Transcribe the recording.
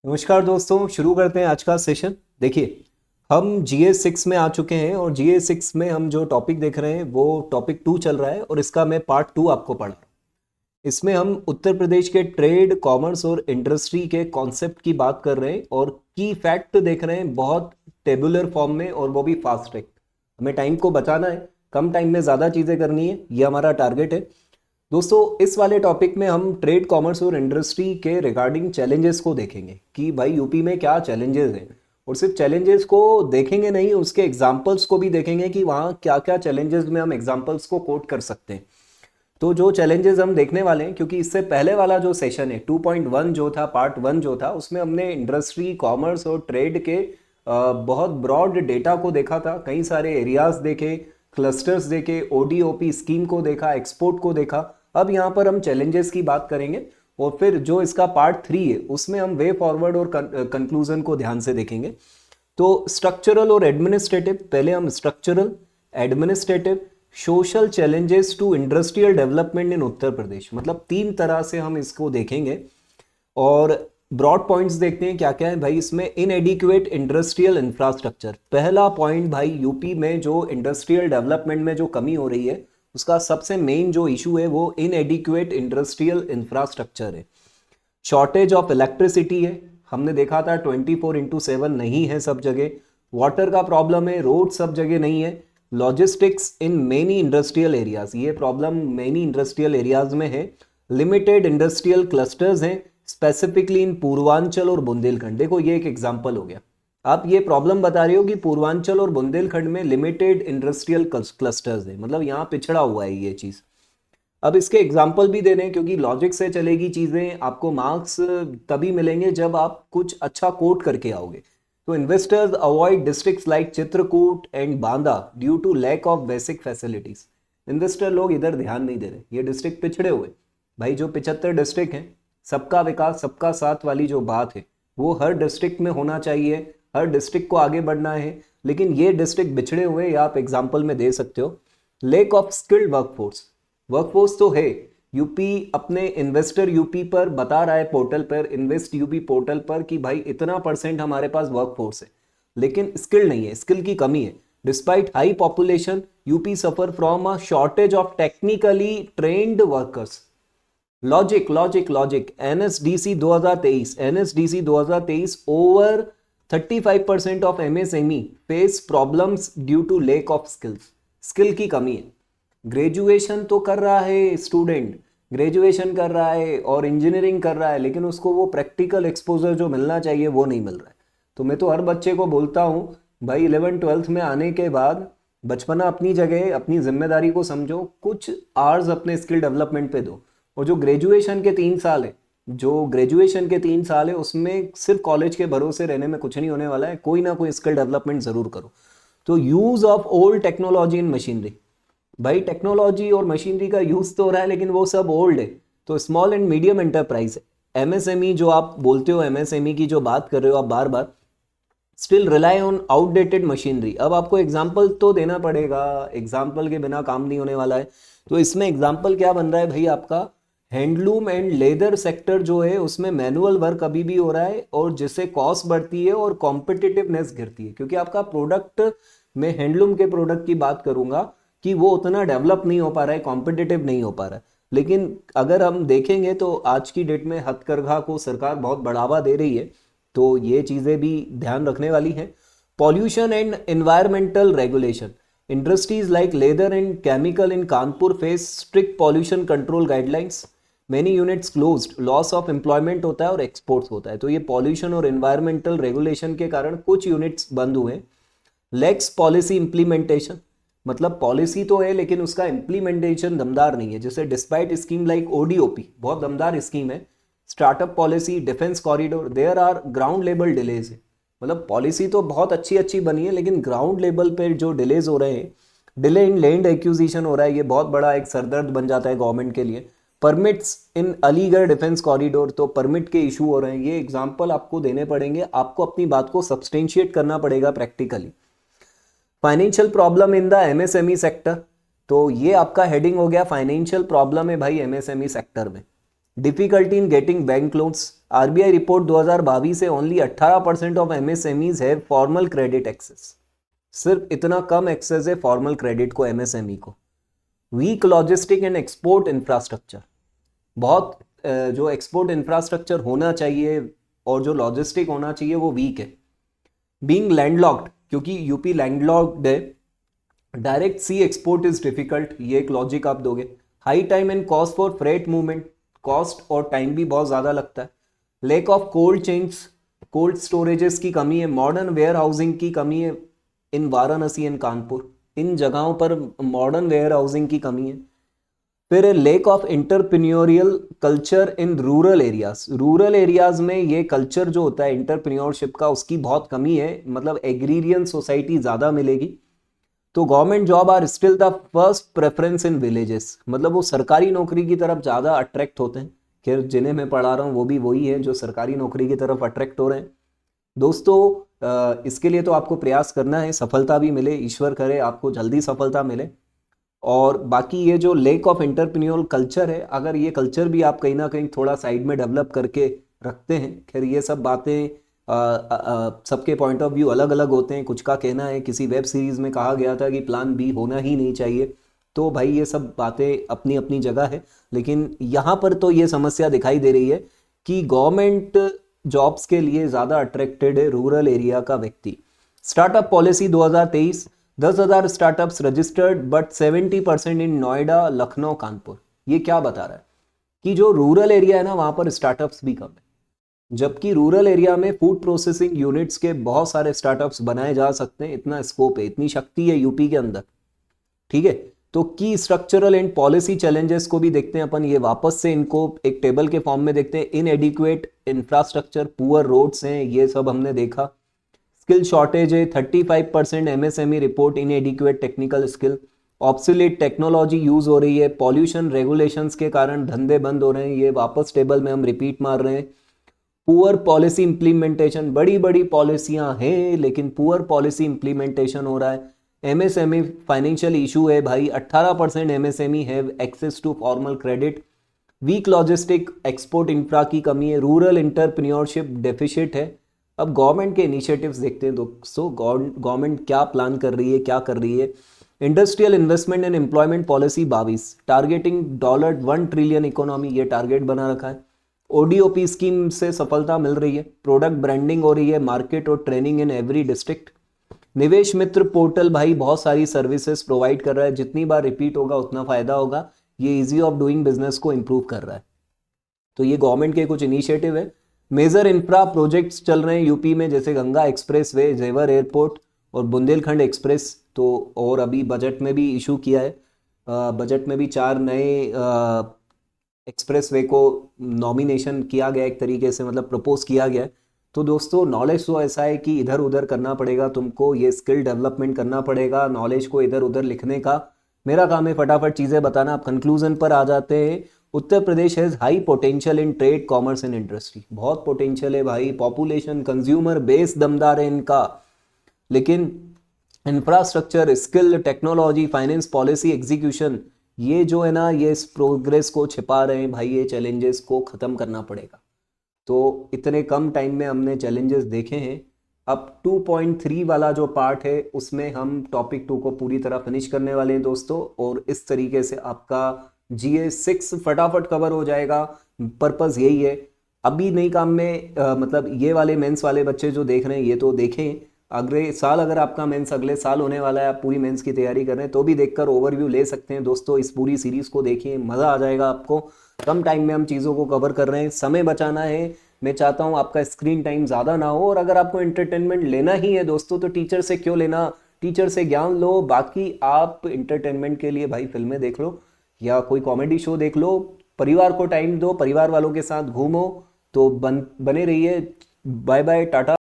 नमस्कार दोस्तों, शुरू करते हैं आज का सेशन। देखिए, हम GS 6 में आ चुके हैं और GS 6 में हम जो टॉपिक देख रहे हैं वो टॉपिक 2 चल रहा है और इसका मैं पार्ट 2 आपको पढ़ा। इसमें हम उत्तर प्रदेश के ट्रेड, कॉमर्स और इंडस्ट्री के कॉन्सेप्ट की बात कर रहे हैं और की फैक्ट देख रहे हैं बहुत टेबुलर फॉर्म में, और वो भी फास्ट ट्रैक। हमें टाइम को बचाना है, कम टाइम में ज़्यादा चीज़ें करनी है, ये हमारा टारगेट है। दोस्तों, इस वाले टॉपिक में हम ट्रेड, कॉमर्स और इंडस्ट्री के रिगार्डिंग चैलेंजेस को देखेंगे कि भाई यूपी में क्या चैलेंजेस हैं। और सिर्फ चैलेंजेस को देखेंगे नहीं, उसके एग्जाम्पल्स को भी देखेंगे कि वहाँ क्या क्या चैलेंजेस में हम एग्जाम्पल्स को कोट कर सकते हैं। तो जो चैलेंजेस हम देखने वाले हैं, क्योंकि इससे पहले वाला जो सेशन है 2.1 जो था, पार्ट 1 जो था, उसमें हमने इंडस्ट्री, कॉमर्स और ट्रेड के बहुत ब्रॉड डेटा को देखा था। कई सारे एरियाज देखे, क्लस्टर्स देखे, ODOP स्कीम को देखा, एक्सपोर्ट को देखा। अब यहाँ पर हम चैलेंजेस की बात करेंगे और फिर जो इसका पार्ट 3 है उसमें हम वे फॉरवर्ड और कंक्लूजन को ध्यान से देखेंगे। तो स्ट्रक्चरल और एडमिनिस्ट्रेटिव, पहले हम structural, administrative, social challenges to industrial development in Uttar Pradesh, मतलब 3 तरह से हम इसको देखेंगे। और ब्रॉड पॉइंट्स देखते हैं क्या क्या है भाई इसमें। इनएडिक्वेट इंडस्ट्रियल इंफ्रास्ट्रक्चर, पहला पॉइंट भाई, यूपी में जो इंडस्ट्रियल डेवलपमेंट में जो कमी हो रही है उसका सबसे मेन जो इशू है वो इनएडिक्वेट इंडस्ट्रियल इंफ्रास्ट्रक्चर है। शॉर्टेज ऑफ इलेक्ट्रिसिटी है, हमने देखा था 24/7 नहीं है सब जगह। वाटर का प्रॉब्लम है, रोड सब जगह नहीं है। Logistics in many industrial areas, ये प्रॉब्लम मेनी इंडस्ट्रियल एरियाज में है। लिमिटेड इंडस्ट्रियल क्लस्टर्स हैं, स्पेसिफिकली इन पूर्वांचल और बुंदेलखंड। देखो, ये एक एग्जांपल हो गया। आप ये प्रॉब्लम बता रहे हो कि पूर्वांचल और बुंदेलखंड में लिमिटेड इंडस्ट्रियल क्लस्टर्स है, मतलब यहाँ पिछड़ा हुआ है ये चीज़। अब इसके एग्जाम्पल भी दे रहे हैं, क्योंकि लॉजिक से चलेगी चीज़ें। आपको मार्क्स तभी मिलेंगे जब आप कुछ अच्छा कोट करके आओगे। तो investors avoid districts like Chitrakoot and Banda due to lack of basic facilities. Investor लोग इधर ध्यान नहीं दे रहे, ये डिस्ट्रिक्ट पिछड़े हुए। भाई जो 75 डिस्ट्रिक्ट हैं, सबका विकास सबका साथ वाली जो बात है वो हर डिस्ट्रिक्ट में होना चाहिए, हर डिस्ट्रिक्ट को आगे बढ़ना है। लेकिन ये डिस्ट्रिक्ट बिछड़े हुए, या आप एग्जाम्पल में दे सकते हो। Lake of skilled workforce, workforce तो है। यूपी अपने इन्वेस्टर यूपी पर बता रहा है पोर्टल पर, इन्वेस्ट यूपी पोर्टल पर, कि भाई इतना % हमारे पास वर्कफोर्स है, लेकिन स्किल नहीं है, स्किल की कमी है। Despite high population, UP suffer from a shortage of technically trained workers. Logic logic logic, NSDC 2023, NSDC 2023, over 35% of MSME face problems due to lack of skills. Skill की कमी है। ग्रेजुएशन तो कर रहा है स्टूडेंट, ग्रेजुएशन कर रहा है और इंजीनियरिंग कर रहा है, लेकिन उसको वो प्रैक्टिकल एक्सपोजर जो मिलना चाहिए वो नहीं मिल रहा है। तो मैं तो हर बच्चे को बोलता हूँ भाई, 11th-12th में आने के बाद बचपना अपनी जगह, अपनी जिम्मेदारी को समझो, कुछ आवर्स अपने स्किल डेवलपमेंट पे दो। और जो ग्रेजुएशन के 3 साल है, जो ग्रेजुएशन के 3 साल है, उसमें सिर्फ कॉलेज के भरोसे रहने में कुछ नहीं होने वाला है, कोई ना कोई स्किल डेवलपमेंट जरूर करो। तो use of old technology in machinery, भाई टेक्नोलॉजी और मशीनरी का यूज तो हो रहा है लेकिन वो सब ओल्ड है। तो स्मॉल एंड मीडियम एंटरप्राइज है, MSME जो आप बोलते हो, MSME की जो बात कर रहे हो आप बार बार, still rely on outdated machinery. अब आपको एग्जाम्पल तो देना पड़ेगा, एग्जाम्पल के बिना काम नहीं होने वाला है। तो इसमें एग्जाम्पल क्या बन रहा है भाई आपका, हैंडलूम एंड लेदर सेक्टर जो है उसमें मैनुअल वर्क अभी भी हो रहा है, और जिससे कॉस्ट बढ़ती है और कॉम्पिटिटिवनेस गिरती है। क्योंकि आपका प्रोडक्ट, मैं हैंडलूम के प्रोडक्ट की बात करूंगा कि वो उतना डेवलप नहीं हो पा रहा है, कॉम्पिटिटिव नहीं हो पा रहा है। लेकिन अगर हम देखेंगे तो आज की डेट में हथकरघा को सरकार बहुत बढ़ावा दे रही है, तो ये चीज़ें भी ध्यान रखने वाली हैं। Pollution and environmental regulation, industries like leather and chemical in Kanpur face strict pollution control guidelines, many units closed, loss of employment होता है और एक्सपोर्ट्स होता है। तो ये पॉल्यूशन और एनवायरमेंटल रेगुलेशन के कारण कुछ यूनिट्स बंद हुए। लेक्स पॉलिसी इंप्लीमेंटेशन, मतलब पॉलिसी तो है लेकिन उसका इंप्लीमेंटेशन दमदार नहीं है। जैसे डिस्पाइट स्कीम लाइक ODOP बहुत दमदार स्कीम है, startup policy, defence corridor, there are ground level delays है। मतलब पॉलिसी तो बहुत अच्छी अच्छी बनी है, लेकिन ग्राउंड लेवल पे जो डिलेज हो रहे हैं, डिले इन लैंड एक्विजिशन हो रहा है, ये बहुत बड़ा एक सरदर्द बन जाता है गवर्नमेंट के लिए। परमिट्स इन अलीगढ़ डिफेंस कॉरिडोर, तो परमिट के इशू हो रहे हैं। ये एग्जाम्पल आपको देने पड़ेंगे, आपको अपनी बात को सब्सटेंशिएट करना पड़ेगा practically. Financial problem in the MSME sector, तो ये आपका हेडिंग हो गया, फाइनेंशियल प्रॉब्लम है भाई MSME सेक्टर में। Difficulty in getting bank loans, RBI report 2022 से only 18% of MSMEs have formal credit access, सिर्फ इतना कम एक्सेस है फॉर्मल क्रेडिट को एमएसएमई को। Weak logistic and export infrastructure, बहुत जो एक्सपोर्ट इंफ्रास्ट्रक्चर होना चाहिए और जो लॉजिस्टिक होना चाहिए वो वीक है। बीइंग लैंडलॉक्ड, क्योंकि यूपी लैंडलॉक्ड है, direct sea export is difficult, ये एक लॉजिक आप दोगे। High time and cost for freight movement, cost और टाइम भी बहुत ज़्यादा लगता है। Lack of cold chains, cold storages की कमी है। मॉडर्न वेयर हाउसिंग की कमी है इन वाराणसी एंड कानपुर, इन जगहों पर मॉडर्न वेयर हाउसिंग की कमी है। फिर lack of entrepreneurial culture in rural areas, rural areas में ये कल्चर जो होता है इंटरप्रेन्योरशिप का उसकी बहुत कमी है, मतलब एग्रीरियन सोसाइटी ज़्यादा मिलेगी। तो government job are still the first preference in villages, मतलब वो सरकारी नौकरी की तरफ ज़्यादा अट्रैक्ट होते हैं। खैर जिन्हें मैं पढ़ा रहा हूँ वो भी वही है जो सरकारी नौकरी की तरफ अट्रैक्ट हो रहे हैं। दोस्तों इसके लिए तो आपको प्रयास करना है, सफलता भी मिले, ईश्वर करे आपको जल्दी सफलता मिले। और बाकी ये जो लेक ऑफ एंटरप्रेन्योरल कल्चर है, अगर ये कल्चर भी आप कहीं ना कहीं थोड़ा साइड में डेवलप करके रखते हैं, खैर ये सब बातें सबके पॉइंट ऑफ व्यू अलग अलग होते हैं। कुछ का कहना है किसी वेब सीरीज में कहा गया था कि प्लान बी होना ही नहीं चाहिए, तो भाई ये सब बातें अपनी अपनी जगह है, लेकिन यहाँ पर तो ये समस्या दिखाई दे रही है कि गवर्नमेंट जॉब्स के लिए ज़्यादा अट्रैक्टेड है रूरल एरिया का व्यक्ति। Startup policy 2023, 10,000 startups registered but 70% इन नोएडा, लखनऊ, कानपुर। ये क्या बता रहा है कि जो रूरल एरिया है ना वहाँ पर स्टार्टअप्स भी कम है, जबकि रूरल एरिया में फूड प्रोसेसिंग यूनिट्स के बहुत सारे स्टार्टअप्स बनाए जा सकते हैं, इतना स्कोप है, इतनी शक्ति है यूपी के अंदर। ठीक है, तो की स्ट्रक्चरल एंड पॉलिसी चैलेंजेस को भी देखते हैं अपन, ये वापस से इनको एक टेबल के फॉर्म में देखते हैं। इनएडिक्वेट इंफ्रास्ट्रक्चर, पुअर रोड्स हैं, ये सब हमने देखा। स्किल शॉर्टेज है, 35% MSME report इनएडिक्वेट technical skill. Obsolete technology use हो रही है, पॉल्यूशन रेगुलेशंस के कारण धंधे बंद हो रहे हैं, ये वापस टेबल में हम रिपीट मार रहे हैं। पुअर पॉलिसी इंप्लीमेंटेशन, बड़ी बड़ी पॉलिसियां हैं लेकिन पुअर पॉलिसी इंप्लीमेंटेशन हो रहा है। एमएसएमई फाइनेंशियल इशू है भाई, 18% MSME have access to formal credit. Weak logistic, export infra की कमी है, रूरल इंटरप्रेन्योरशिप डेफिसिट है। अब गवर्नमेंट के इनिशिएटिव्स देखते हैं दोस्तों, गवर्नमेंट क्या प्लान कर रही है, क्या कर रही है। Industrial investment and employment policy 22, targeting $1 trillion economy, ये टारगेट बना रखा है। ओडीओपी स्कीम से सफलता मिल रही है, प्रोडक्ट ब्रांडिंग हो रही है, मार्केट और ट्रेनिंग इन एवरी डिस्ट्रिक्ट। निवेश मित्र पोर्टल भाई बहुत सारी सर्विसेज प्रोवाइड कर रहा है, जितनी बार रिपीट होगा उतना फायदा होगा, ये इजी ऑफ डूइंग बिजनेस को इंप्रूव कर रहा है। तो ये गवर्नमेंट के कुछ इनिशिएटिव है। मेजर इंफ्रा प्रोजेक्ट्स चल रहे हैं यूपी में, जैसे गंगा एक्सप्रेस वे, जेवर एयरपोर्ट और बुंदेलखंड एक्सप्रेस। तो और अभी बजट में भी इशू किया है, बजट में भी 4 नए एक्सप्रेस वे को नॉमिनेशन किया गया, एक तरीके से मतलब प्रपोज किया गया है। तो दोस्तों नॉलेज तो ऐसा है कि इधर उधर करना पड़ेगा तुमको, ये स्किल डेवलपमेंट करना पड़ेगा, नॉलेज को इधर उधर लिखने का। मेरा काम है फटाफट चीज़ें बताना। आप कंक्लूजन पर आ जाते हैं। Uttar Pradesh has high potential in trade, commerce and industry, बहुत पोटेंशियल है भाई, पॉपुलेशन, कंज्यूमर बेस दमदार है इनका, लेकिन infrastructure, skill, technology, finance, policy, execution, ये जो है ना ये इस प्रोग्रेस को छिपा रहे हैं भाई, ये चैलेंजेस को ख़त्म करना पड़ेगा। तो इतने कम टाइम में हमने चैलेंजेस देखे हैं। अब 2.3 वाला जो पार्ट है उसमें हम टॉपिक 2 को पूरी तरह फिनिश करने वाले हैं दोस्तों, और इस तरीके से आपका GA 6 फटाफट कवर हो जाएगा। पर्पज़ यही है, अभी नहीं काम में मतलब ये वाले मेंस वाले बच्चे जो देख रहे हैं ये तो देखें, अगले साल अगर आपका मेंस अगले साल होने वाला है, आप पूरी मेंस की तैयारी कर रहे हैं तो भी देखकर ओवरव्यू ले सकते हैं दोस्तों। इस पूरी सीरीज़ को देखिए, मज़ा आ जाएगा आपको। कम टाइम में हम चीज़ों को कवर कर रहे हैं, समय बचाना है। मैं चाहता हूँ आपका स्क्रीन टाइम ज़्यादा ना हो, और अगर आपको एंटरटेनमेंट लेना ही है दोस्तों तो टीचर से क्यों लेना, टीचर से ज्ञान लो। बाकी आप एंटरटेनमेंट के लिए भाई फिल्में देख लो या कोई कॉमेडी शो देख लो, परिवार को टाइम दो, परिवार वालों के साथ घूमो। तो बने रहिए, बाय बाय, टाटा।